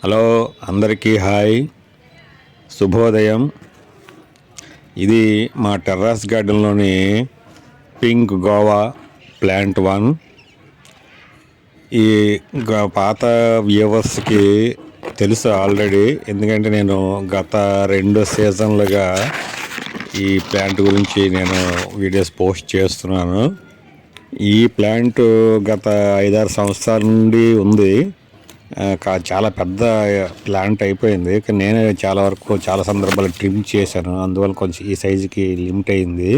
Hello, అందరికీ hi, శుభోదయం. ఇది మా టెర్రస్ గార్డెన్లోని పింక్ గోవా ప్లాంట్ 1. ఈ పాత వ్యూవర్స్కి తెలుసు ఆల్రెడీ, ఎందుకంటే నేను గత 2 సీజన్లుగా ఈ ప్లాంట్ గురించి నేను వీడియోస్ పోస్ట్ చేస్తున్నాను. ఈ ప్లాంట్ గత 5-6 సంవత్సరాల నుండి ఉంది. చాలా పెద్ద ప్లాంట్ అయిపోయింది, కానీ నేనే చాలా సందర్భాలు ట్రిమ్ చేశాను, అందువల్ల కొంచెం ఈ సైజుకి లిమిట్ అయింది.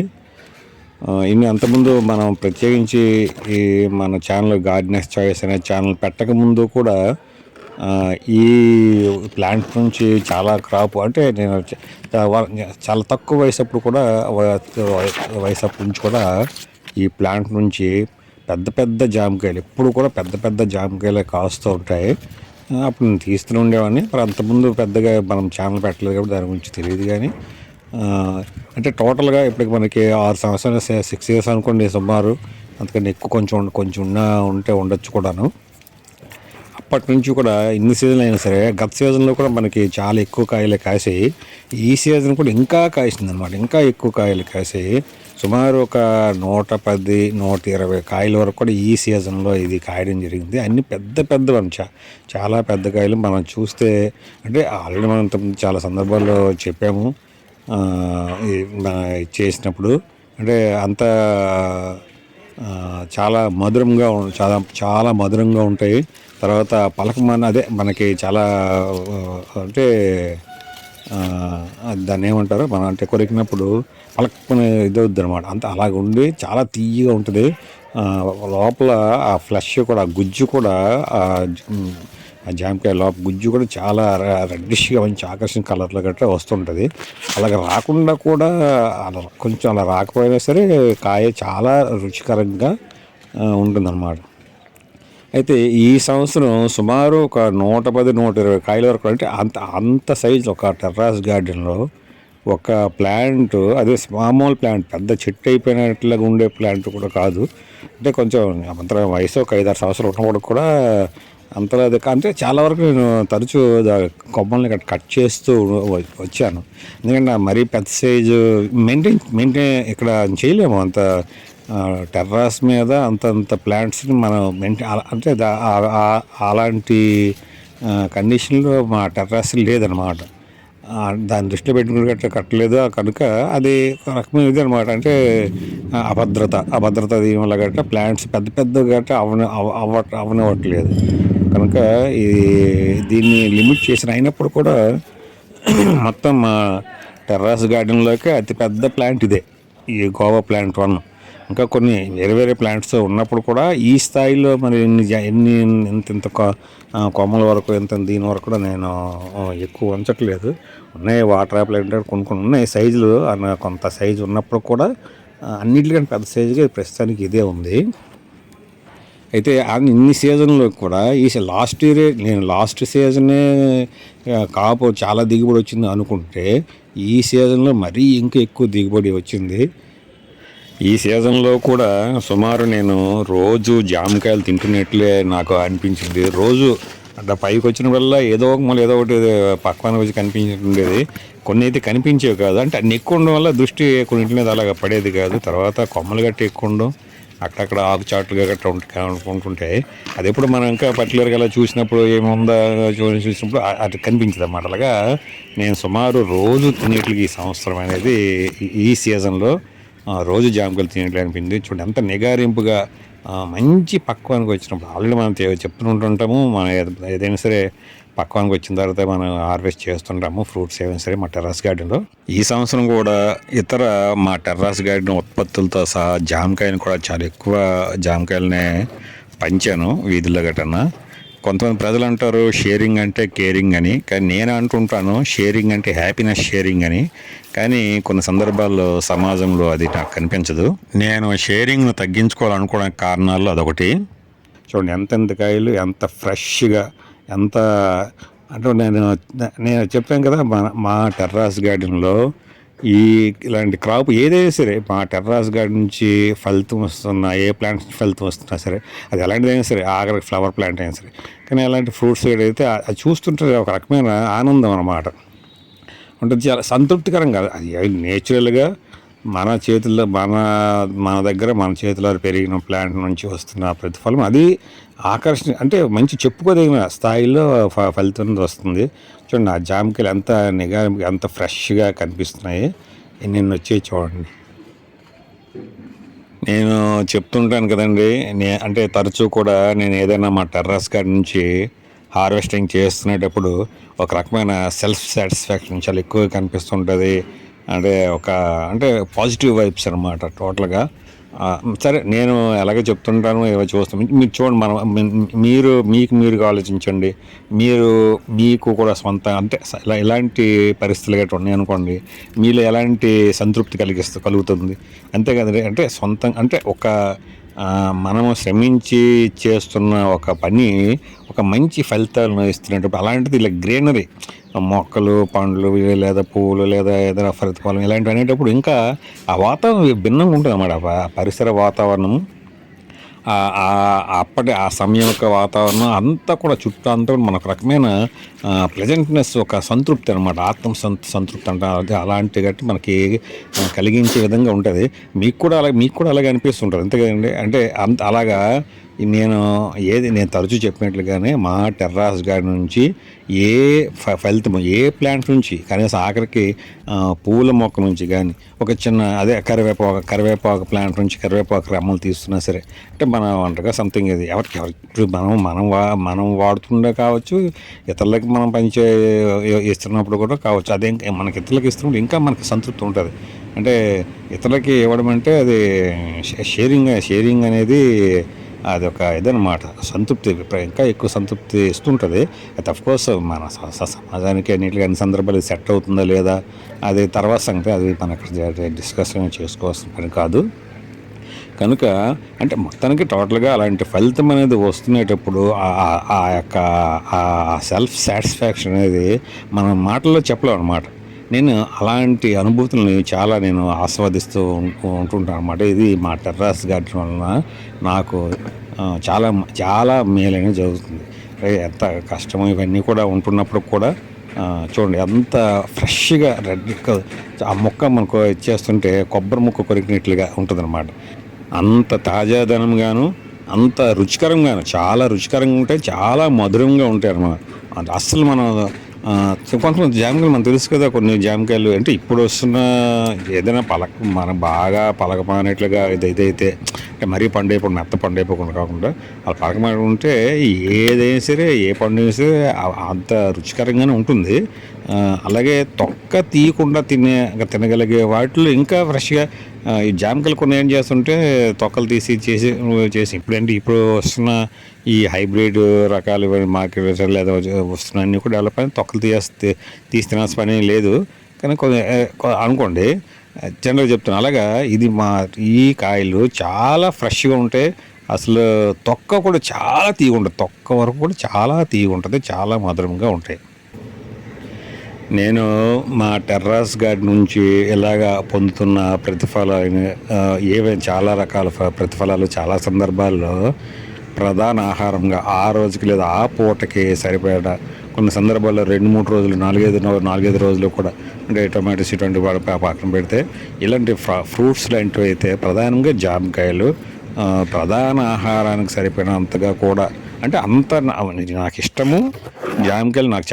అంతకుముందు మనం ప్రత్యేకించి ఈ మన ఛానల్ గార్డెనర్స్ చాయిస్ అనే ఛానల్ పెట్టకముందు కూడా ఈ ప్లాంట్ నుంచి చాలా క్రాప్, అంటే నేను చాలా తక్కువ వయసు అప్పుడు నుంచి కూడా ఈ ప్లాంట్ నుంచి పెద్ద జామకాయలు ఎప్పుడు కూడా పెద్ద జామకాయలు కాస్తూ ఉంటాయి. అప్పుడు నేను తీస్తూనే ఉండేవాడిని. మరి అంతకుముందు పెద్దగా మనం ఛానల్ పెట్టలేదు కాబట్టి దాని గురించి తెలియదు. కానీ అంటే టోటల్గా ఇప్పటికి మనకి 6 సంవత్సరాలు 6 years అనుకోండి సుమారు, అందుకని ఎక్కువ కొంచెం ఉండొచ్చు కూడాను. అప్పటి నుంచి కూడా ఇన్ని సీజన్లు అయినా సరే గత సీజన్లో కూడా మనకి చాలా ఎక్కువ కాయలు కాసాయి. ఈ సీజన్ కూడా ఇంకా కాసింది అనమాట, ఇంకా ఎక్కువ కాయలు కాసాయి. సుమారు ఒక 110-120 కాయల వరకు కూడా ఈ సీజన్లో ఇది కాయడం జరిగింది. అన్ని పెద్ద చాలా పెద్ద కాయలు. మనం చూస్తే అంటే ఆల్రెడీ మనం చాలా సందర్భాల్లో చెప్పాము చేసినప్పుడు, అంటే అంత చాలా మధురంగా ఉంటాయి. తర్వాత అదే మనకి చాలా అంటే దాన్ని ఏమంటారు, మనం అంటే కొరికినప్పుడు పలకనే ఇదవుద్ది అనమాట. అంత అలాగ ఉండి చాలా తీయగా ఉంటుంది. లోపల ఆ ఫ్లెష్ కూడా, గుజ్జు కూడా, ఆ జామకాయ లోపల గుజ్జు కూడా చాలా రెడ్డిష్గా మంచి ఆకర్షణ కలర్లో గట్రా వస్తుంటుంది. అలాగ రాకుండా కూడా కొంచెం అలా రాకపోయినా సరే కాయ చాలా రుచికరంగా ఉంటుందన్నమాట. అయితే ఈ సంవత్సరం సుమారు ఒక 110-120 కాయల వరకు, అంటే అంత సైజు ఒక టెర్రాస్ గార్డెన్లో ఒక ప్లాంట్, అదే మామూలు ప్లాంట్, పెద్ద చెట్టు అయిపోయినట్లుగా ఉండే ప్లాంట్ కూడా కాదు. అంటే కొంచెం అంత వయసు ఒక 5-6 సంవత్సరాలు ఉన్నప్పుడు కూడా అంతలా అంటే చాలా వరకు నేను తరచూ కొమ్మల్ని కట్ చేస్తూ వచ్చాను. ఎందుకంటే మరీ పెద్ద సైజు మెయింటైన్ ఇక్కడ చేయలేము. అంత టెర్రాస్ మీద అంత ప్లాంట్స్ని మనం అంటే అలాంటి కండిషన్లో మా టెర్రాస్ లేదనమాట. దాన్ని దృష్టిలో పెట్టుకుని కట్టలేదు కనుక అది ఒక రకమైన ఇది అనమాట. అంటే అభద్రత వల్ల గట్రా ప్లాంట్స్ పెద్ద గట్రా అవనివ్వట్లేదు. కనుక దీన్ని లిమిట్ చేసిన అయినప్పుడు కూడా మొత్తం మా టెర్రాస్ గార్డెన్లోకి అతిపెద్ద ప్లాంట్ ఇదే, ఈ గోవా ప్లాంట్ 1. ఇంకా కొన్ని వేరే ప్లాంట్స్ ఉన్నప్పుడు కూడా ఈ స్థాయిలో మరి ఇంత కొమ్మల వరకు దీని వరకు కూడా నేను ఎక్కువ ఉంచట్లేదు. ఉన్నాయి వాటర్ ప్లాంట్ కొన్ని ఉన్నాయి సైజులు, కొంత సైజు ఉన్నప్పుడు కూడా అన్నింటికంటే పెద్ద సైజుగా ప్రస్తుతానికి ఇదే ఉంది. అయితే ఇన్ని సీజన్లో కూడా లాస్ట్ సీజనే కాపు చాలా దిగుబడి వచ్చింది అనుకుంటే, ఈ సీజన్లో మరీ ఇంకా ఎక్కువ దిగుబడి వచ్చింది. ఈ సీజన్లో కూడా సుమారు నేను రోజు జామకాయలు తింటున్నట్లే నాకు అనిపించింది. రోజు అంటే పైకి వచ్చిన వల్ల ఏదో ఒకటి పక్కన వచ్చి కనిపించేది. కొన్ని అయితే కనిపించేవి కాదు, అంటే అన్ని ఎక్కువ ఉండడం వల్ల దృష్టి కొన్నింటి మీద అలాగ పడేది కాదు. తర్వాత కొమ్మలు గట్టి ఎక్కువ ఉండడం, అక్కడక్కడ ఆకుచాట్లుగా గట్రా ఉంటుంటే అది ఎప్పుడు మనం ఇంకా పర్టికులర్గా అలా చూసినప్పుడు ఏముందా చూసినప్పుడు అది కనిపించదు అన్నమాట. అలాగా నేను సుమారు రోజు తినేట్లకి ఈ సంవత్సరం అనేది ఈ సీజన్లో రోజు జామకాయలు తినేట్లు అనిపించింది. చూడండి ఎంత నిగారింపుగా మంచి పక్వానికి వచ్చినప్పుడు. ఆల్రెడీ మనం చెప్తుంటాము, మనం ఏదైనా సరే పక్వానికి వచ్చిన తర్వాత మనం హార్వెస్ట్ చేస్తుంటాము ఫ్రూట్స్ ఏమైనా సరే మా టెర్రస్ గార్డెన్లో. ఈ సంవత్సరం కూడా ఇతర మా టెర్రస్ గార్డెన్ ఉత్పత్తులతో సహా జామకాయని కూడా చాలా ఎక్కువ జామకాయలనే పంచాను వీధుల్లో గట్టన్నా. కొంతమంది ప్రజలు అంటారు షేరింగ్ అంటే కేరింగ్ అని, కానీ నేను అంటుంటాను షేరింగ్ అంటే హ్యాపీనెస్ షేరింగ్ అని. కానీ కొన్ని సందర్భాల్లో సమాజంలో అది నాకు కనిపించదు. నేను షేరింగ్ను తగ్గించుకోవాలనుకోవడానికి కారణాల్లో అదొకటి. చూడండి ఎంత కాయలు, ఎంత ఫ్రెష్గా, ఎంత అంటే నేను చెప్పాను కదా మా టెర్రాస్ గార్డెన్లో ఈ ఇలాంటి క్రాప్ ఏదైనా సరే మా టెర్రాస్ గార్డెన్ నుంచి ఫలితం వస్తున్నా, ఏ ప్లాంట్స్ ఫలితం వస్తున్నా సరే, అది ఎలాంటిదైనా సరే, ఆఖరికి ఫ్లవర్ ప్లాంట్ అయినా సరే, కానీ అలాంటి ఫ్రూట్స్ అయితే అది చూస్తుంటే ఒక రకమైన ఆనందం అన్నమాట ఉంటుంది. చాలా సంతృప్తికరం కాదు అది నేచురల్గా మన చేతుల్లో మన దగ్గర మన చేతిలో పెరిగిన ప్లాంట్ నుంచి వస్తున్న ప్రతిఫలం అది ఆకర్షణ, అంటే మంచి చెప్పుకోదగిన స్థాయిలో ఫలితం వస్తుంది. చూడండి ఆ జామకాయలు ఎంత నిఘా, ఎంత ఫ్రెష్గా కనిపిస్తున్నాయి. నిన్న వచ్చేవి చూడండి. నేను చెప్తుంటాను కదండి, అంటే తరచూ కూడా నేను ఏదైనా మా టెర్రస్ గార్డెన్ నుంచి హార్వెస్టింగ్ చేస్తున్నప్పుడు ఒక రకమైన సెల్ఫ్ సాటిస్ఫాక్షన్ చాలా ఎక్కువగా కనిపిస్తుంటుంది. అంటే పాజిటివ్ వైబ్స్ అనమాట టోటల్గా. సరే నేను ఎలాగో చెప్తుంటాను, ఏవో చూస్తాం. మీరు చూడండి, మీకు ఆలోచించండి. మీకు కూడా సొంత అంటే ఇలాంటి పరిస్థితులు గట్రా ఉన్నాయనుకోండి, మీలో ఎలాంటి సంతృప్తి కలుగుతుంది అంతే కదండి. అంటే సొంతం అంటే మనము శ్రమించి చేస్తున్న ఒక పని ఒక మంచి ఫలితాలను ఇస్తున్నప్పుడు, అలాంటిది ఇలా గ్రీనరీ మొక్కలు, పండ్లు లేదా పువ్వులు లేదా ఏదైనా ప్రతిఫలం ఇలాంటివి అనేటప్పుడు ఇంకా ఆ వాతావరణం భిన్నంగా ఉంటుంది అన్నమాట. ఆ పరిసర వాతావరణం, అప్పటి ఆ సమయం యొక్క వాతావరణం అంతా కూడా చుట్టూ అంతా మనకు రకమైన ప్లెజెంట్నెస్, ఒక సంతృప్తి అనమాట. సంతృప్తి అంటే అలాంటి గట్టి మనకి కలిగించే విధంగా ఉంటుంది. మీకు కూడా అలాగే అనిపిస్తుంటుంది అంతే కదండి. అంటే అలాగా నేను తరచూ చెప్పినట్లుగానే మా టెర్రాస్ గార్డెన్ నుంచి ఏ ఫలితం, ఏ ప్లాంట్ నుంచి, కనీసం ఆఖరికి పూల మొక్క నుంచి కానీ, ఒక చిన్న కరివేపాకు ప్లాంట్ నుంచి కరివేపాకు రెమ్మలు తీస్తున్నా సరే, అంటే మన వంటగా సంథింగ్ ఇది ఎవరికి మనం వాడుతుండే కావచ్చు, ఇతరులకి మనం ఇస్తున్నప్పుడు కూడా కావచ్చు. అదే మనకి ఇతరులకి ఇస్తున్నప్పుడు ఇంకా మనకి సంతృప్తి ఉంటుంది. అంటే ఇతరులకి ఇవ్వడం అంటే అది షేరింగ్ అనేది అది ఒక ఇదనమాట. సంతృప్తి ఇంకా ఎక్కువ సంతృప్తి ఇస్తుంటుంది. అయితే అఫ్కోర్స్ మన సమాజానికి అన్నింటికి అన్ని సందర్భాలు సెట్ అవుతుందా లేదా అది తర్వాత సంగతి, అది మనకు డిస్కషన్ చేసుకోవాల్సిన పని కాదు. కనుక అంటే మొత్తానికి టోటల్గా అలాంటి ఫలితం అనేది వస్తునేటప్పుడు ఆ యొక్క సెల్ఫ్ సాటిస్ఫాక్షన్ అనేది మనం మాటల్లో చెప్పలేం అనమాట. నేను అలాంటి అనుభూతులని చాలా ఆస్వాదిస్తూ ఉంటుంటాను అనమాట. ఇది మా టెర్రాస్ గార్డెన్ వలన నాకు చాలా చాలా మేలైన జరుగుతుంది. ఎంత కష్టమో ఇవన్నీ కూడా ఉంటున్నప్పుడు కూడా చూడండి ఎంత ఫ్రెష్గా ఆ మొక్క మనకు ఇచ్చేస్తుంటే కొబ్బరి ముక్క కొరికినట్లుగా ఉంటుందన్నమాట. అంత తాజాదనంగాను, అంత రుచికరంగాను, చాలా రుచికరంగా ఉంటాయి, చాలా మధురంగా ఉంటాయి అన్నమాట. అస్సలు మనం కొంతమంది జామకాయలు మనకు తెలుసు కదా, కొన్ని జామకాయలు అంటే ఇప్పుడు వస్తున్న ఏదైనా మనం బాగా పలకమానేట్లుగా ఇదైతే అంటే మరీ మెత్త పండు అయిపోకుండా కాకుండా అలా పలకమాన ఉంటే ఏదైనా సరే, ఏ పండు అయినా సరే అంత రుచికరంగానే ఉంటుంది. అలాగే తొక్క తీయకుండా తినగలిగే వాటిలో ఇంకా ఫ్రెష్గా ఈ జామకాయలు కొన్ని ఏం చేస్తుంటే తొక్కలు చేసి ఇప్పుడు వస్తున్న ఈ హైబ్రిడ్ రకాలు మార్కెట్ లేదా వస్తున్న అన్నీ కూడా డెవలప్ అయిన తొక్కలు తీసి తినాల్సిన పని లేదు. కానీ అనుకోండి, జనరల్గా చెప్తున్నాను. అలాగా ఈ కాయలు చాలా ఫ్రెష్గా ఉంటాయి. అసలు తొక్క కూడా చాలా తీగ ఉంటుంది, తొక్క వరకు కూడా చాలా తీగ ఉంటుంది, చాలా మధురంగా ఉంటాయి. నేను మా టెర్రాస్ గార్డెన్ నుంచి ఇలాగా పొందుతున్న ప్రతిఫలాలు ఏవైనా చాలా రకాల ప్రతిఫలాలు చాలా సందర్భాల్లో ప్రధాన ఆహారంగా ఆ రోజుకి లేదా ఆ పూటకి సరిపడా, కొన్ని సందర్భాల్లో 2-3 రోజులు, 4-5 రోజులు కూడా, అంటే టొమాటోస్ ఇటువంటి పక్కన పెడితే ఇలాంటి ఫ్రూట్స్ లాంటివి అయితే ప్రధానంగా జామకాయలు ప్రధాన ఆహారానికి సరిపోయినంతగా కూడా, అంటే అంత నాకు ఇష్టము. జామకాయలు నాకు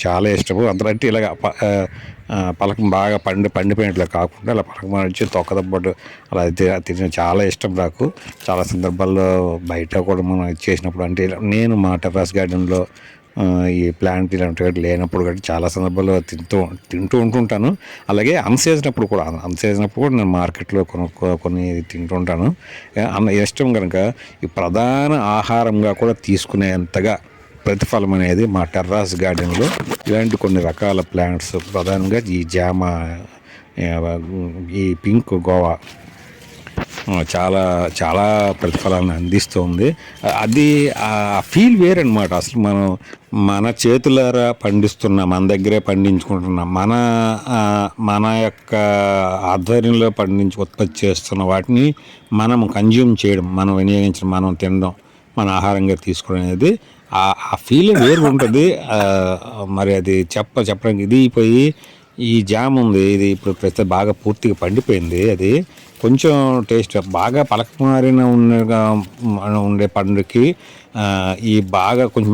చాలా ఇష్టము. అంటే ఇలాగ పలకం బాగా పండిపోయినట్లు కాకుండా అలా పలకం వచ్చి తొక్కదబ్బట్టు అలా తిన చాలా ఇష్టం నాకు. చాలా సందర్భాల్లో బయట కూడా మనం చేసినప్పుడు, అంటే నేను మా టెర్రస్ గార్డెన్లో ఈ ప్లాంట్ ఇలాంటి లేనప్పుడు కూడా చాలా సందర్భాల్లో తింటూ ఉంటుంటాను. అలాగే అన్సీజన్ అప్పుడు కూడా నేను మార్కెట్లో కొన్ని తింటూ ఉంటాను. ఇష్టం కనుక ఈ ప్రధాన ఆహారంగా కూడా తీసుకునేంతగా ప్రతిఫలం అనేది మా టెర్రాస్ గార్డెన్లో ఇలాంటి కొన్ని రకాల ప్లాంట్స్, ప్రధానంగా ఈ జామ, ఈ పింక్ గోవా చాలా చాలా ప్రతిఫలాన్ని అందిస్తుంది. అది ఆ ఫీల్ వేరనమాట. అసలు మనం మన చేతులారా పండిస్తున్న, మన దగ్గరే పండించుకుంటున్న, మన యొక్క ఆధ్వర్యంలో ఉత్పత్తి చేస్తున్న వాటిని మనం కన్జ్యూమ్ చేయడం, మనం వినియోగించడం, మనం తినడం, మన ఆహారంగా తీసుకోవడం అనేది ఆ ఫీల్ వేరు ఉంటుంది. మరి అది చెప్పడానికి ఇది పోయి ఈ జామ్ ఉంది, ఇది ఇప్పుడు ప్రస్తుతం బాగా పూర్తిగా పండిపోయింది. అది కొంచెం టేస్ట్ బాగా పలకమారిన ఉండే పండుకి ఈ బాగా కొంచెం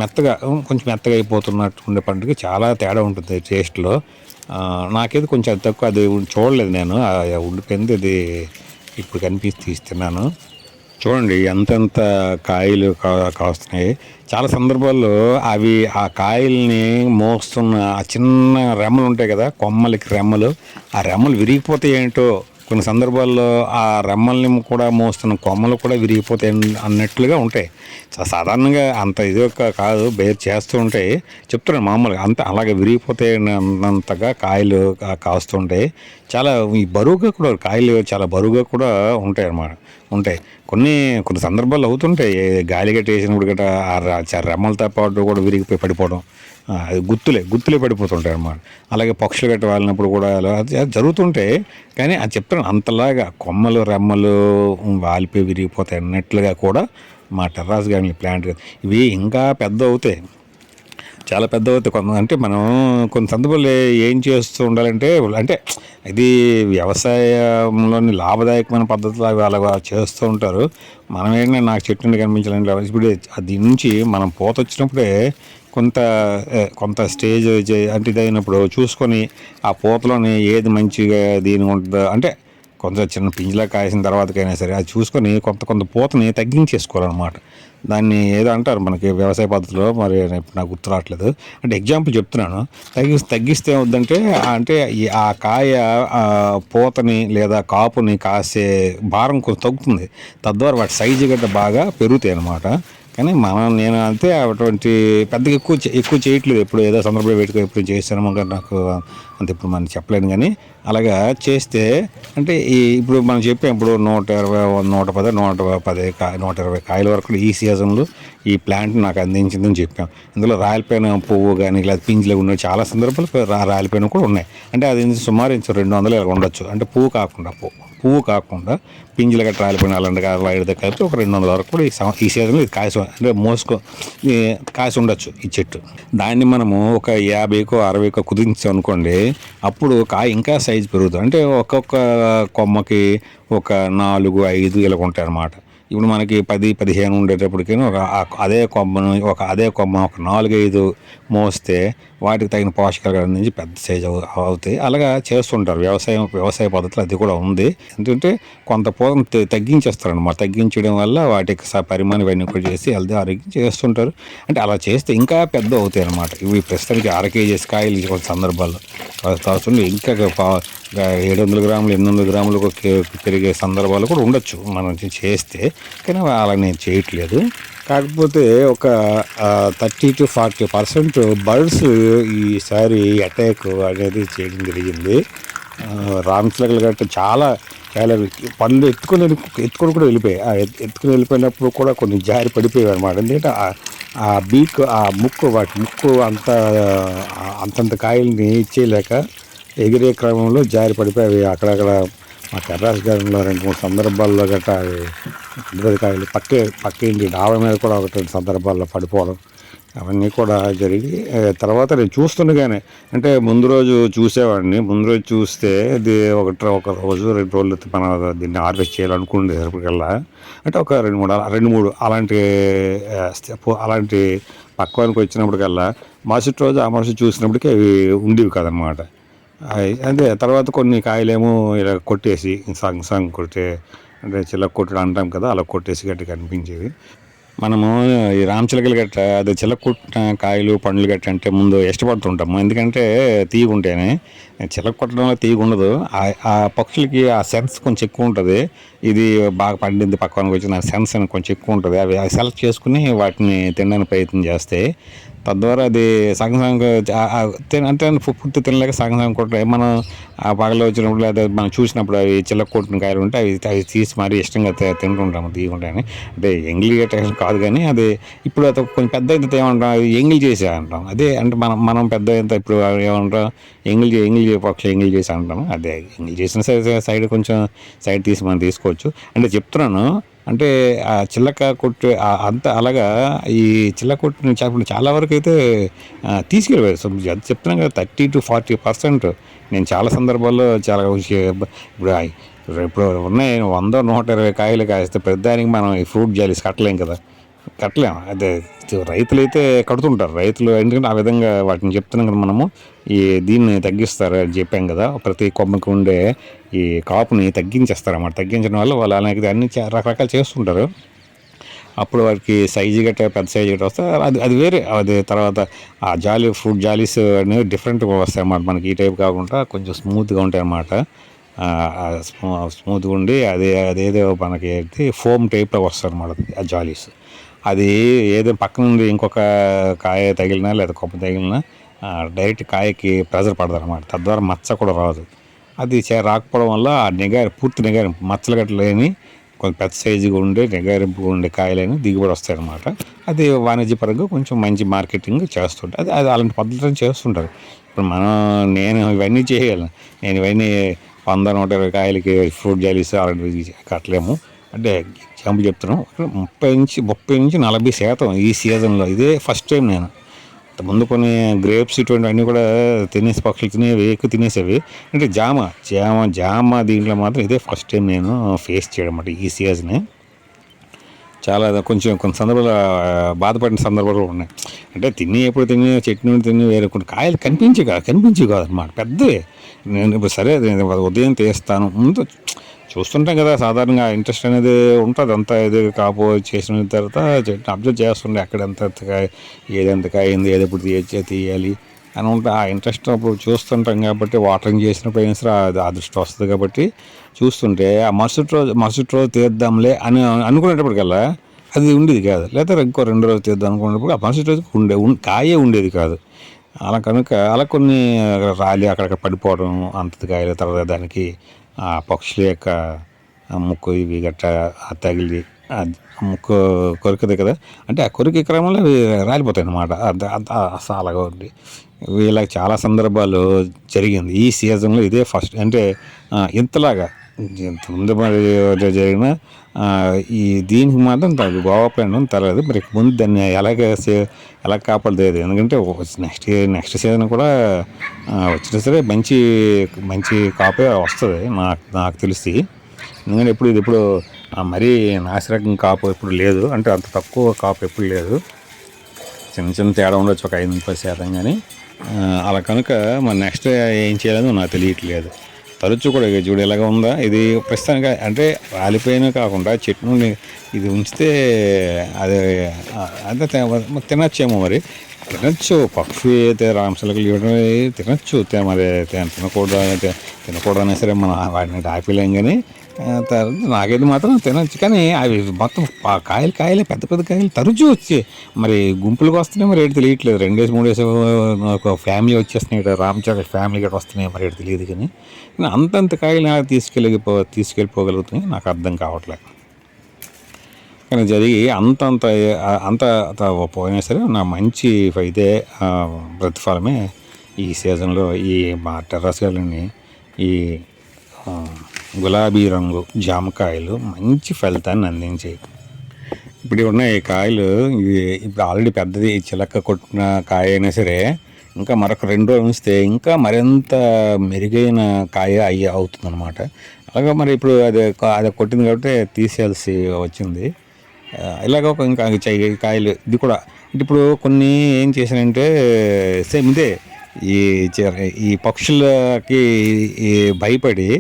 మెత్తగా అయిపోతున్నట్టు ఉండే పండుకి చాలా తేడా ఉంటుంది టేస్ట్లో. నాకేది కొంచెం అది తక్కువ, అది చూడలేదు నేను, ఉండిపోయింది. అది ఇప్పుడు తీస్తున్నాను. చూడండి ఎంతెంత కాయలు కాస్తున్నాయి. చాలా సందర్భాల్లో అవి ఆ కాయల్ని మోస్తున్న ఆ చిన్న రెమ్మలు ఉంటాయి కదా, కొమ్మలకి రెమ్మలు, ఆ రెమ్మలు విరిగిపోతాయి ఏంటో కొన్ని సందర్భాల్లో. ఆ రెమ్మల్ని కూడా మోస్తున్న కొమ్మలు కూడా విరిగిపోతాయి అన్నట్లుగా ఉంటాయి. సాధారణంగా అంత ఇది కాదు, బేర్ చేస్తూ ఉంటాయి. చెప్తున్నాను మామూలుగా అంత అలాగే విరిగిపోతాయి అన్నంతగా కాయలు కాస్తుంటాయి. చాలా ఈ బరువుగా కూడా కాయలు చాలా బరువుగా కూడా ఉంటాయి అన్నమాట. కొన్ని సందర్భాల్లో అవుతుంటాయి, గాలి గట్ట వేసినప్పుడు గట్రా ఆ రెమ్మలతో పాటు కూడా విరిగిపోయి పడిపోవడం, అది గుత్తులే పడిపోతుంటాయి అన్నమాట. అలాగే పక్షులు గట్ట వాలినప్పుడు కూడా అది జరుగుతుంటాయి. కానీ అది చెప్తాను, అంతలాగా కొమ్మలు రెమ్మలు వాలిపోయి విరిగిపోతాయి అన్నట్లుగా కూడా మా టెర్రాస్ గార్డెన్ ప్లాంట్ ఇవి ఇంకా పెద్ద అవుతాయి, చాలా పెద్ద అవుతాయి. అంటే మనం కొన్ని సందర్భాలు ఏం చేస్తూ ఉండాలంటే, అంటే ఇది వ్యవసాయంలోని లాభదాయకమైన పద్ధతులు అవి అలా చేస్తూ ఉంటారు. మనం ఏంటంటే నాకు చెట్టు కనిపించాలంటే ఇప్పుడు దీని నుంచి మనం పోత వచ్చినప్పుడే కొంత స్టేజ్ అంటే ఇదైనప్పుడు చూసుకొని ఆ పూతలోని ఏది మంచిగా దీని ఉంటుందో, అంటే కొంత చిన్న పింజిలా కాసిన తర్వాతకైనా సరే అది చూసుకొని కొంత పూతని తగ్గించేసుకోవాలన్నమాట. దాన్ని ఏదో అంటారు మనకి వ్యవసాయ పద్ధతిలో, మరి నాకు గుర్తు రావట్లేదు. అంటే ఎగ్జాంపుల్ చెప్తున్నాను. తగ్గిస్తే ఏమవుద్దంటే, అంటే ఆ కాయ పూతని లేదా కాపుని కాసే భారం కొంచెం తగ్గుతుంది. తద్వారా వాటి సైజు గట్ట బాగా పెరుగుతాయి అన్నమాట. కానీ నేను అంతే అటువంటి పెద్దగా ఎక్కువ చేయట్లేదు. ఎప్పుడు ఏదో సందర్భంలో పెట్టుకుని ఎప్పుడు చేస్తాను నాకు అంత ఇప్పుడు మనం చెప్పలేను. కానీ అలాగా చేస్తే అంటే ఇప్పుడు మనం చెప్పాం, ఇప్పుడు 120 120 కాయల వరకు ఈ సీజన్లో ఈ ప్లాంట్ నాకు అందించిందని చెప్పాం. ఇందులో రాలిపోయిన పువ్వు కానీ లేదా పింజలు ఉన్నాయి, చాలా సందర్భాలు రాలిపోయిన కూడా ఉన్నాయి. అంటే అది సుమారు 200 ఇలా ఉండొచ్చు. అంటే పువ్వు కాకుండా పింజలు గట్రా రాలిపోయిన అలాంటి వాడితే కలిపి ఒక 200 వరకు కూడా ఈ సీజన్లో ఇది కాసి ఉండొచ్చు ఈ చెట్టు. దాన్ని మనము ఒక 50కో 60కో కుదించాం అనుకోండి, అప్పుడు కాయ ఇంకా సైజు పెరుగుతుంది. అంటే ఒక్కొక్క కొమ్మకి ఒక 4, 5 ఇలా ఉంటాయి అన్నమాట. ఇప్పుడు మనకి 10, 15 ఉండేటప్పటికీ అదే కొమ్మ ఒక 4, 5 మోస్తే వాటికి తగిన పోషకాలు అందించి పెద్ద సైజు అవుతాయి. అలాగా చేస్తుంటారు వ్యవసాయ పద్ధతులు. అది కూడా ఉంది. ఎందుకంటే కొంత పూలను తగ్గించేస్తారనమాట. తగ్గించడం వల్ల వాటికి పరిమాణం ఇవన్నీ కూడా చేసి హెల్తీ ఆరోగ్యం చేస్తుంటారు. అంటే అలా చేస్తే ఇంకా పెద్ద అవుతాయి అన్నమాట. ఇవి ప్రస్తుతానికి 1/2 కేజీ కాయలు కొన్ని సందర్భాల్లో కాస్తుంది. ఇంకా 700 గ్రాములు 800 గ్రాములు పెరిగే సందర్భాలు కూడా ఉండొచ్చు మనం చేస్తే. కానీ అలా నేను చేయట్లేదు. కాకపోతే ఒక 30 to 40% బర్డ్స్ ఈసారి అటాక్ అనేది చేయడం జరిగింది. రామచిలకలు గట్ట చాలా పండ్లు ఎత్తుకొని కూడా వెళ్ళిపోయాయి. ఎత్తుకుని వెళ్ళిపోయినప్పుడు కూడా కొన్ని జారి పడిపోయాయి అనమాట. ఎందుకంటే ఆ వాటి ముక్కు అంతంత కాయల్ని ఇచ్చేయలేక ఎగిరే క్రమంలో జారి పడిపోయి అక్కడక్కడ మా టెర్రాస్ గార్డెన్లో 2-3 సందర్భాల్లో గట్రా పెద్ద కాయలు పక్కింటి డాబా మీద కూడా 1-2 సందర్భాల్లో పడిపోవడం అవన్నీ కూడా జరిగి, తర్వాత నేను చూస్తుండగానే, అంటే ముందు రోజు చూస్తే ఇది ఒక రోజు 2 రోజులు మనం దీన్ని హార్వెస్ట్ చేయాలనుకునేసరికల్లా, అంటే ఒక 2-3 అలాంటి పక్వానికి వచ్చినప్పటికల్లా మరుసటి రోజు ఆ మరుసటి చూసినప్పటికీ అవి ఉండేవి కదనమాట. అదే తర్వాత కొన్ని కాయలేమో ఇలా కొట్టేసి సంగ్ కొట్టే, అంటే చిలక కొట్టడం అంటాం కదా, అలా కొట్టేసి గట్టి కనిపించేవి. మనము ఈ రామచిలకలు గట్ట అది చిలకొట్టిన కాయలు పండ్లు గట్ట అంటే ముందు ఇష్టపడుతుంటాము. ఎందుకంటే తీగ ఉంటేనే. చిలక కొట్టడంలో తీగ ఉండదు. ఆ పక్షులకి ఆ సెన్స్ కొంచెం ఎక్కువ ఉంటుంది. ఇది బాగా పండింది పక్కనకి వచ్చిన సెన్స్ అని కొంచెం ఎక్కువ ఉంటుంది. అవి సెలెక్ట్ చేసుకుని వాటిని తినడానికి ప్రయత్నం చేస్తే తద్వారా అది సగం సగం అంటే పూర్తి తినలేక సగం సగం కొట్ట మనం ఆ పగలు వచ్చినప్పుడు లేదా మనం చూసినప్పుడు అవి చిల్లక కొట్టిన కాయలు ఉంటే అవి అవి తీసి మరీ ఇష్టంగా తింటుంటాము తీయకుండానే. అంటే ఎంగిలి టైం కాదు కానీ అది ఇప్పుడు అది కొంచెం పెద్ద అయితే ఏమంటాం అది ఎంగిల్ చేసి అంటాం. అదే అంటే మనం మనం పెద్ద ఎంత ఇప్పుడు ఏమంటాం ఎంగిల్ పక్షులు ఎంగిల్ చేసి అంటాం. అదే ఎంగిల్ చేసిన సైడ్ కొంచెం సైడ్ తీసి మనం తీసుకోవచ్చు. అంటే చెప్తున్నాను అంటే ఆ చిల్లక కొట్టు అంత అలాగా ఈ చిల్లక కొట్టిన చేపలు చాలా వరకు అయితే తీసుకెళ్ళిపోయారు. సో అది చెప్తున్నాను కదా 30-40% నేను చాలా సందర్భాల్లో చాలా ఇప్పుడు ఇప్పుడు ఉన్నాయి 100-120 కాయలు కాస్తే పెద్దానికి మనం ఈ ఫ్రూట్ జాలీస్ కట్టలేం కదా, కట్టలేము. అదే రైతులైతే కడుతుంటారు. రైతులు ఎందుకంటే ఆ విధంగా వాటిని చెప్తున్నాం కదా మనము ఈ దీన్ని తగ్గిస్తారు అని చెప్పాం కదా, ప్రతి కొమ్మకి ఉండే ఈ కాపుని తగ్గించేస్తారు అన్నమాట. తగ్గించడం వల్ల వాళ్ళు అలాగే అన్ని రకరకాలు చేస్తుంటారు. అప్పుడు వారికి సైజు గట్రా పెద్ద సైజు గట్రా వస్తే అది అది వేరే. అది తర్వాత ఆ ఫ్రూట్ జాలీస్ అనేవి డిఫరెంట్గా వస్తాయి అన్నమాట. మనకి ఈ టైప్ కాకుండా కొంచెం స్మూత్గా ఉంటాయి అన్నమాట. స్మూత్గా ఉండి అదేదో మనకి ఫోమ్ టైప్లో వస్తుంది అన్నమాట ఆ జాలీస్. అది ఏదో పక్క నుండి ఇంకొక కాయ తగిలినా లేదా కొమ్మ తగిలినా డైరెక్ట్ కాయకి ప్రెజర్ పడదు అన్నమాట. తద్వారా మచ్చ కూడా రాదు. అది రాకపోవడం వల్ల ఆ పూర్తి నిగారింపు మచ్చలు గట్ల లేని కొంచెం పెద్ద సైజుగా ఉండే నిగారింపుగా ఉండే కాయలని దిగుబడి వస్తాయన్నమాట. అది వాణిజ్యపరంగా కొంచెం మంచి మార్కెటింగ్ చేస్తుంటారు. అది అది అలాంటి పద్ధతులను చేస్తుంటారు. ఇప్పుడు నేను ఇవన్నీ చేయగలను. నేను ఇవన్నీ 100-120 కాయలకి ఫ్రూట్ జాలీస్ అలాంటివి కట్టలేము. అంటే ఎగ్జాంపుల్ చెప్తున్నాం. 30-40% ఈ సీజన్లో ఇదే ఫస్ట్ టైం నేను. ముందు కొన్ని గ్రేప్స్ ఇటువంటివన్నీ కూడా తినేసి పక్షులు తినేవి ఎక్కువ తినేసేవి. అంటే జామ దీంట్లో మాత్రం ఇదే ఫస్ట్ టైం నేను ఫేస్ చేయడం అన్నమాట ఈ సీజన్. చాలా కొంచెం కొన్ని సందర్భాలు బాధపడిన సందర్భాలు ఉన్నాయి. అంటే ఎప్పుడు చెట్టు నుండి తిని వేరే కొన్ని కాయలు కనిపించి కాదన్నమాట పెద్దవి. నేను ఇప్పుడు సరే ఉదయం తీస్తాను ముందు చూస్తుంటాం కదా, సాధారణంగా ఇంట్రెస్ట్ అనేది ఉంటుంది. అంతా ఇది కాపు చేసిన తర్వాత చెట్టు అబ్జర్వ్ చేస్తుండే అక్కడ ఎంత కాయ అయింది, ఏది ఎప్పుడు తీయాలి అని ఉంటే ఆ ఇంట్రెస్ట్ అప్పుడు చూస్తుంటాం. కాబట్టి వాటరింగ్ చేసినప్పుడు అయినా సరే ఆ దృష్టి వస్తుంది. కాబట్టి చూస్తుంటే ఆ మరుసటి రోజు తీద్దాంలే అని అనుకునేటప్పటికల్లా అది ఉండేది కాదు. లేదా ఇంకో 2 రోజులు తీద్దాం అనుకున్నప్పుడు ఆ మరుసటి రోజుకి కాయే ఉండేది కాదు. అలా కొన్ని రాలి అక్కడక్కడ పడిపోవడం అంతది కాయల తర్వాత దానికి ఆ పక్షుల యొక్క ముక్కు ఇవి గట్రా తగిలి ముక్కు కొరికదు కదా, అంటే ఆ కొరికి క్రమంలో అవి రాలిపోతాయి అన్నమాట. అసలు అలాగా ఉంది. వీళ్ళకి చాలా సందర్భాలు జరిగింది ఈ సీజన్లో. ఇదే ఫస్ట్ అంటే ఇంతలాగా ఇంతకుముందు మరి జరిగిన ఈ దీనికి మాత్రం గోవా ప్లాన్ తెలియదు. మరి ముందు దాన్ని ఎలా కాపాడలేదు. ఎందుకంటే నెక్స్ట్ సీజన్ కూడా వచ్చినా సరే మంచి కాపే వస్తుంది నాకు తెలిసి. ఎందుకంటే ఇప్పుడు మరీ నాసిరకం కాపు ఎప్పుడు లేదు. అంటే అంత తక్కువ కాపు ఎప్పుడు లేదు. చిన్న తేడా ఉండొచ్చు, ఒక 5-10% కానీ. అలా కనుక మరి నెక్స్ట్ ఏం చేయాలో నాకు తెలియట్లేదు. తరచు కూడా చూడు ఎలాగ ఉందా ఇది ప్రస్తుతానికి. అంటే రాలిపోయినా కాకుండా చెట్టు నుండి ఇది ఉంచితే అది అంతే తినచ్చేమో. మరి తినచ్చు, పక్షి అయితే రామశలకలు ఇవ్వడం తినచ్చు. మరి తినకూడదు అనే సరే మనం వాటిని ఆపిలేం. కానీ నాకైతే మాత్రం తినచ్చు. కానీ అవి మొత్తం కాయలే పెద్ద కాయలు తరచూ వచ్చి మరి గుంపులకు వస్తున్నాయి. మరి ఏడు తెలియట్లేదు. 2-3 ఒక ఫ్యామిలీ వచ్చేస్తున్నాయి. రామచంద్ర ఫ్యామిలీ గట్రా వస్తున్నాయి. మరి ఏడు తెలియదు. కానీ అంతంత కాయలు తీసుకెళ్ళిపోగలుగుతున్నాయి నాకు అర్థం కావట్లేదు. కానీ జరిగి అంత పోయినా సరే నా మంచి ఇదే ప్రతిఫలమే ఈ సీజన్లో ఈ మా టెర్రస్ గార్డెన్ని ఈ గులాబీ రంగు జామకాయలు మంచి ఫలితాన్ని అందించాయి. ఇప్పుడు ఉన్న ఈ కాయలు ఇప్పుడు ఆల్రెడీ పెద్దది చిలక కొట్టిన కాయ అయినా సరే ఇంకా మరొక 2 రోజులు ఉంచితే ఇంకా మరింత మెరుగైన కాయ అవుతుందన్నమాట. అలాగే మరి ఇప్పుడు అది కొట్టింది కాబట్టి తీసేయాల్సి వచ్చింది. ఇలాగ ఇంకా కాయలు ఇది కూడా ఇప్పుడు కొన్ని ఏం చేశానంటే సేమ్ ఇదే ఈ పక్షులకి భయపడి,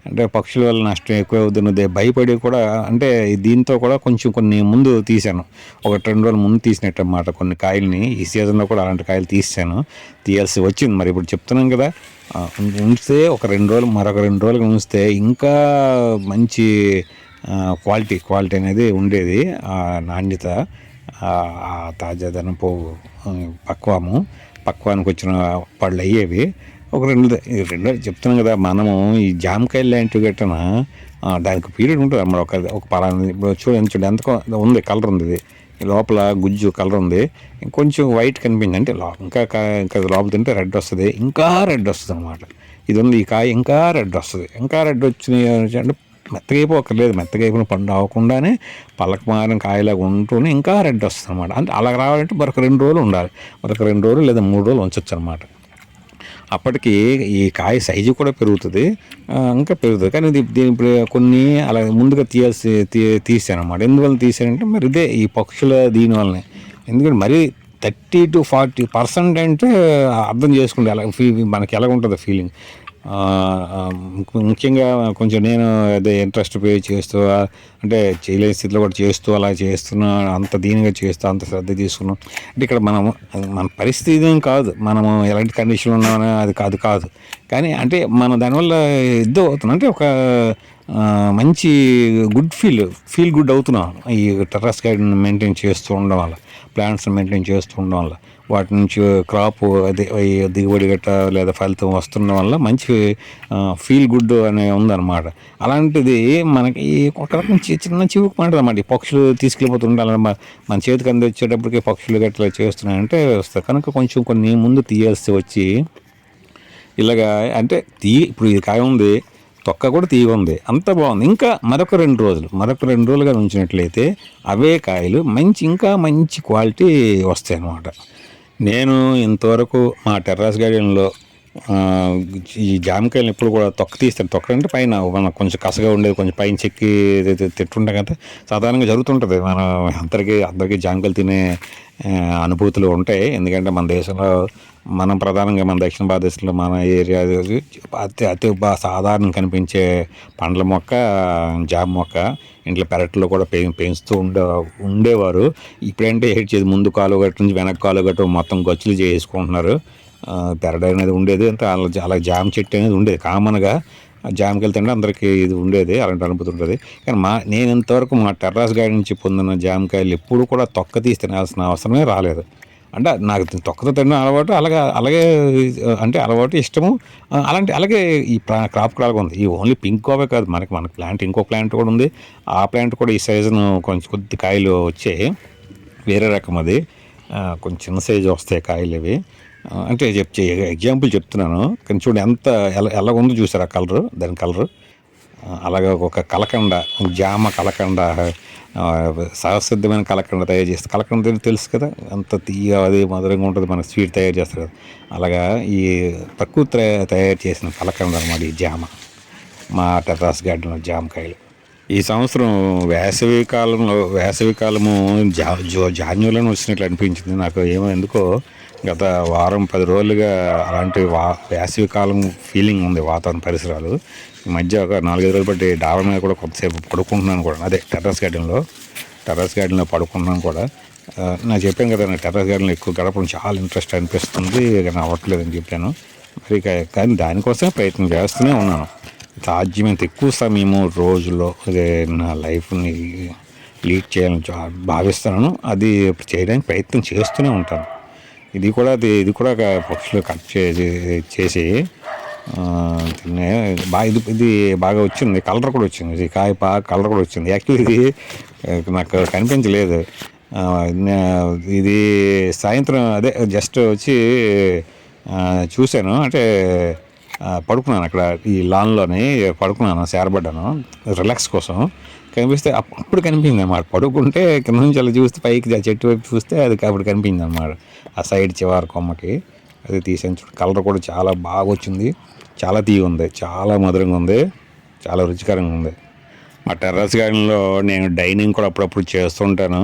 అంటే పక్షుల వల్ల నష్టం ఎక్కువ అవుతున్నది భయపడి కూడా, అంటే దీంతో కూడా కొన్ని ముందు తీసాను. 1-2 రోజులు ముందు తీసినట్టు అన్నమాట. కొన్ని కాయల్ని ఈ సీజన్లో కూడా అలాంటి కాయలు తీయాల్సి వచ్చింది. మరి ఇప్పుడు చెప్తున్నాం కదా, ఉంచితే మరొక 2 రోజులు ఉంచితే ఇంకా మంచి క్వాలిటీ అనేది ఉండేది. నాణ్యత ఆ తాజాదనపు పక్వానికి వచ్చిన పళ్ళు అయ్యేవి. ఒక రెండు చెప్తున్నాం కదా మనము. ఈ జామకాయలు లాంటివి గట్టన దానికి పీరియడ్ ఉంటుంది అన్నమాట. ఒక పలానా ఇప్పుడు చూడండి ఎంత ఉంది, కలర్ ఉంది, ఇది లోపల గుజ్జు కలర్ ఉంది, ఇంకొంచెం వైట్ కనిపించింది అంటే ఇంకా లోపల తింటే రెడ్ వస్తుంది, ఇంకా రెడ్ వస్తుంది అనమాట. ఇది ఉంది, ఈ కాయ ఇంకా రెడ్ వస్తుంది. ఇంకా రెడ్ వచ్చినాయి అంటే మెత్తగైపోకర్లేదు, మెత్తగైపోయిన పండు అవ్వకుండానే పళ్ళకు మారిన కాయలాగా ఉంటూనే ఇంకా రెడ్ వస్తుంది అనమాట. అంటే అలా రావాలంటే మరొక 2 రోజులు ఉండాలి, మరొక 2 రోజులు లేదా 3 రోజులు ఉంచవచ్చు అనమాట. అప్పటికి ఈ కాయ సైజు కూడా పెరుగుతుంది, ఇంకా పెరుగుతుంది. కానీ దీని ఇప్పుడు కొన్ని అలా ముందుగా తీసాను అనమాట. ఎందువల్ల తీసానంటే మరి ఇదే ఈ పక్షుల దీనివల్లనే. ఎందుకంటే మరీ 30 to 40% అంటే అర్థం చేసుకుంటే ఎలా మనకి ఎలా ఉంటుందో ఫీలింగ్. ముఖ్యంగా కొంచెం నేను అదే ఇంట్రెస్ట్ పే చేస్తూ, అంటే చేయలేని స్థితిలో కూడా చేస్తూ అలా చేస్తున్నా, అంత దీనిగా చేస్తూ అంత శ్రద్ధ తీసుకున్నాం. అంటే ఇక్కడ మన పరిస్థితి ఏం కాదు, మనము ఎలాంటి కండిషన్లో ఉన్నామని అది కాదు. కానీ అంటే మనం దానివల్ల అవుతున్నాం, అంటే ఒక మంచి ఫీల్ గుడ్ అవుతున్నాం ఈ టెర్రస్ గార్డెన్ మెయింటైన్ చేస్తూ ఉండడం వల్ల, ప్లాంట్స్ మెయింటైన్ చేస్తూ ఉండడం వల్ల, వాటి నుంచి క్రాప్ అదే దిగుబడి గట్ట లేదా ఫలితం వస్తుండడం వల్ల మంచి ఫీల్ గుడ్ అనే ఉందన్నమాట. అలాంటిది మనకి ఒక రకం చిన్న చివుకు మాట అన్నమాట. ఈ పక్షులు తీసుకెళ్ళిపోతుంటారు, మన చేతికి అందించేటప్పటికి పక్షులు గట్లా చేస్తున్నాయంటే వస్తాయి. కనుక కొంచెం కొన్ని ముందు తీయాల్సి వచ్చి ఇలాగా అంటే ఇప్పుడు ఇది కాయ ఉంది, తొక్క కూడా తీగ ఉంది, అంత బాగుంది. ఇంకా మరొక 2 రోజులుగా ఉంచినట్లయితే అవే కాయలు ఇంకా మంచి క్వాలిటీ వస్తాయి అన్నమాట. నేను ఇంతవరకు మా టెర్రస్ గార్డెన్లో ఈ జామకాయలు ఎప్పుడు కూడా తొక్క తీస్తాను. తొక్క అంటే పైన మన కొంచెం కసగా ఉండేది, కొంచెం పైన చెక్కి తిట్టుంటాం కదా, సాధారణంగా జరుగుతుంటుంది. అందరికీ జామకాయలు తినే అనుభూతులు ఉంటాయి. ఎందుకంటే మన దేశంలో మనం ప్రధానంగా మన దక్షిణ భారతదేశంలో మన ఏరియా అతి సాధారణంగా కనిపించే పండ్ల మొక్క జామ మొక్క. ఇంట్లో పెరట్లో కూడా పెంచుతూ ఉండేవారు. ఇప్పుడంటే చేసి ముందు కాలు గట్టు నుంచి వెనక్కి కాలు గట్టు మొత్తం గచ్చులు చేసుకుంటున్నారు. పెరడు అనేది ఉండేది, అంటే అలా జామ చెట్టు అనేది ఉండేది. కామన్గా జామకాయలు తింటే అందరికీ ఇది ఉండేది, అలాంటి అనుభూతి ఉంటుంది. కానీ నేను ఇంతవరకు మా టెర్రస్ గార్డెన్ నుంచి పొందిన జామకాయలు ఎప్పుడు కూడా తొక్క తీసి తినాల్సిన అవసరమే రాలేదు. అంటే నాకు తొక్కతో తినడం అలవాటు, అలాగే అంటే అలవాటు, ఇష్టము. అలాగే ఈ క్రాప్ కూడా ఉంది. ఈ ఓన్లీ పింక్ కోవే కాదు, మన ప్లాంట్ ఇంకో ప్లాంట్ కూడా ఉంది. ఆ ప్లాంట్ కూడా ఈ సైజును కొంచెం కొద్ది కాయలు వచ్చాయి, వేరే రకం అది. కొంచెం చిన్న సైజు వస్తాయి కాయలు ఇవి. అంటే ఎగ్జాంపుల్ చెప్తున్నాను, కానీ చూడండి ఎలా ఉందో చూసారు ఆ కలరు, దాని కలరు. అలాగే ఒక కలకండ, జామ కలకండ, సహసిద్ధమైన కలకండ తయారు చేస్తారు. కలకండ తెలుసు కదా, అంత తీయ అది మధురంగా ఉంటుంది, మనకు స్వీట్ తయారు చేస్తారు కదా. అలాగా ఈ ప్రకృతి తయారు చేసిన కలకండ అన్నమాట ఈ జామ. మా టెర్రస్ గార్డెన్లో జామకాయలు ఈ సంవత్సరం వేసవికాలము జాన్యులను వచ్చినట్లు అనిపించింది నాకు. ఎందుకో గత వారం 10 రోజులుగా అలాంటి వేసవికాలం ఫీలింగ్ ఉంది వాతావరణ పరిసరాలు. ఈ మధ్య ఒక 4-5 రోజులు బట్టి డాబా మీద కూడా కొంతసేపు పడుకుంటున్నాను కూడా, అదే టెర్రస్ గార్డెన్లో పడుకుంటున్నాను కూడా. నాకు చెప్పాను కదా, నాకు టెర్రస్ గార్డెన్లో ఎక్కువ గడపడం చాలా ఇంట్రెస్ట్ అనిపిస్తుంది, కానీ అవ్వట్లేదని చెప్పాను. మరి కానీ దానికోసమే ప్రయత్నం చేస్తూనే ఉన్నాను. సాధ్యమైనంత ఎక్కువ సమయము రోజులో నా లైఫ్ని లీడ్ చేయాలని భావిస్తున్నాను. అది చేయడానికి ప్రయత్నం చేస్తూనే ఉంటాను. ఇది కూడా పక్షులు కట్ చేసి ఇది బాగా వచ్చింది, కలర్ కూడా వచ్చింది. ఈ కాయ బాగా కలర్ కూడా వచ్చింది. యాక్చువల్లీ ఇది నాకు కనిపించలేదు. ఇది సాయంత్రం అదే జస్ట్ వచ్చి చూశాను, అంటే పడుకున్నాను అక్కడ ఈ లాన్లోనే పడుకున్నాను, సేరబడ్డాను రిలాక్స్ కోసం. కనిపిస్తే అప్పుడు కనిపించింది అన్నమాట. పడుకుంటే కింద నుంచి అలా చూస్తే పైకి చెట్టు వైపు చూస్తే అది అప్పుడు కనిపించింది అన్నమాట, ఆ సైడ్ చివరి కొమ్మకి. అది తీసాను. కలర్ కూడా చాలా బాగా వచ్చింది, చాలా తీయ ఉంది, చాలా మధురంగా ఉంది, చాలా రుచికరంగా ఉంది. మా టెర్రస్ గార్డెన్లో నేను డైనింగ్ కూడా అప్పుడప్పుడు చేస్తుంటాను.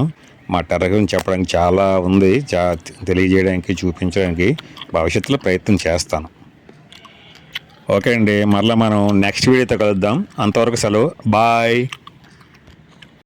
మా టెర్రస్ గురించి చెప్పడానికి చాలా ఉంది, తెలియజేయడానికి, చూపించడానికి భవిష్యత్తులో ప్రయత్నం చేస్తాను. ఓకే అండి, మరలా మనం నెక్స్ట్ వీడియోతో కలుద్దాం. అంతవరకు సెలవు, బాయ్.